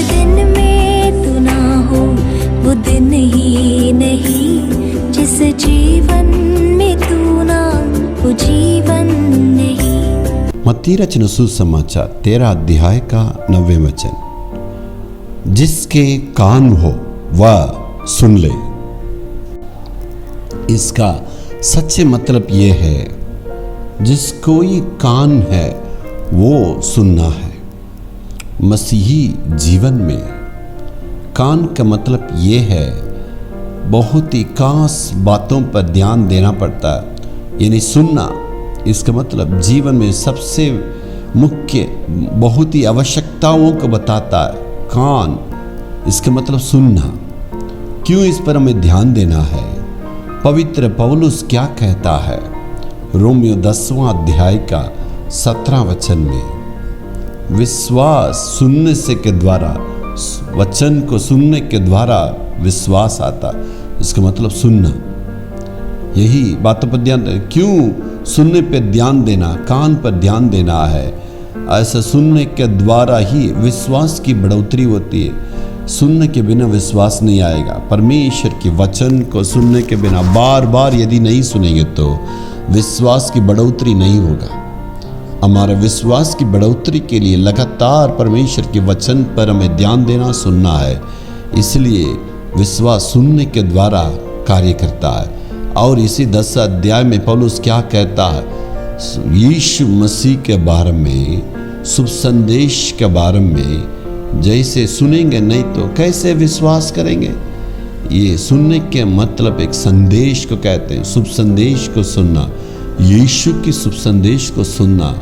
दिन में तू ना हो वो दिन ही नहीं, जिस जीवन में तू ना वो जीवन नहीं। मत्ती रचना सुसमाचार 13 अध्याय का 9वें वचन, जिसके कान हो वह सुन ले। इसका सच्चे मतलब ये है, जिस कोई कान है वो सुनना है। मसीही जीवन में कान का मतलब ये है, बहुत ही खास बातों पर ध्यान देना पड़ता है, यानी सुनना। इसका मतलब जीवन में सबसे मुख्य बहुत ही आवश्यकताओं को बताता है कान। इसका मतलब सुनना। क्यों इस पर हमें ध्यान देना है? पवित्र पौलुस क्या कहता है रोमियो 10वां अध्याय का 17 वचन में, विश्वास सुनने से के द्वारा, वचन को सुनने के द्वारा विश्वास आता। इसका मतलब सुनना। यही बातों पर ध्यान देना। क्यों सुनने पे ध्यान देना, कान पर ध्यान देना है? ऐसा सुनने के द्वारा ही विश्वास की बढ़ोतरी होती है। सुनने के बिना विश्वास नहीं आएगा। परमेश्वर के वचन को सुनने के बिना बार बार यदि नहीं सुनेंगे तो विश्वास की बढ़ोतरी नहीं होगा। हमारे विश्वास की बढ़ोतरी के लिए लगातार परमेश्वर के वचन पर हमें ध्यान देना, सुनना है। इसलिए विश्वास सुनने के द्वारा कार्य करता है। और इसी 10 अध्याय में पौलुस क्या कहता है? यीशु मसीह के बारे में, शुभ संदेश के बारे में जैसे सुनेंगे नहीं तो कैसे विश्वास करेंगे? ये सुनने के मतलब एक संदेश को कहते हैं, शुभ संदेश को सुनना, यीशु की शुभ संदेश को सुनना।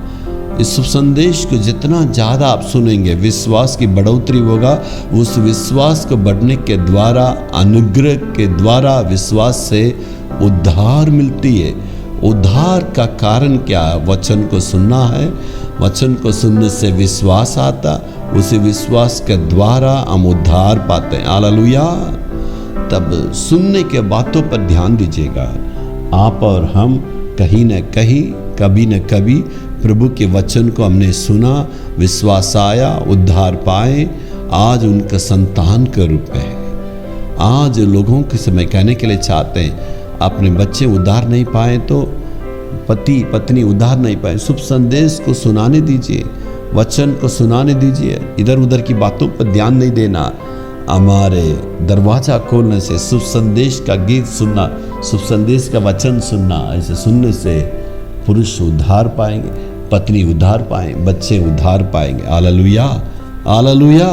इस शुभ संदेश को जितना ज़्यादा आप सुनेंगे, विश्वास की बढ़ोतरी होगा। उस विश्वास को बढ़ने के द्वारा, अनुग्रह के द्वारा विश्वास से उद्धार मिलती है। उद्धार का कारण क्या है? वचन को सुनना है। वचन को सुनने से विश्वास आता, उसी विश्वास के द्वारा हम उद्धार पाते हैं। हालेलुया। तब सुनने के बातों पर ध्यान दीजिएगा। आप और हम कहीं न कहीं, कभी न कभी प्रभु के वचन को हमने सुना, विश्वास आया, उद्धार पाए, आज उनका संतान के रूप में है। आज लोगों के समय कहने के लिए चाहते हैं, अपने बच्चे उद्धार नहीं पाए तो पति पत्नी उद्धार नहीं पाए, शुभ संदेश को सुनाने दीजिए, वचन को सुनाने दीजिए। इधर उधर की बातों पर ध्यान नहीं देना। हमारे दरवाजा खोलने से शुभ संदेश का गीत सुनना, शुभ संदेश का वचन सुनना, ऐसे सुनने से पुरुष उद्धार पाएंगे, पत्नी उद्धार पाएंगे, बच्चे उद्धार पाएंगे। Hallelujah, hallelujah.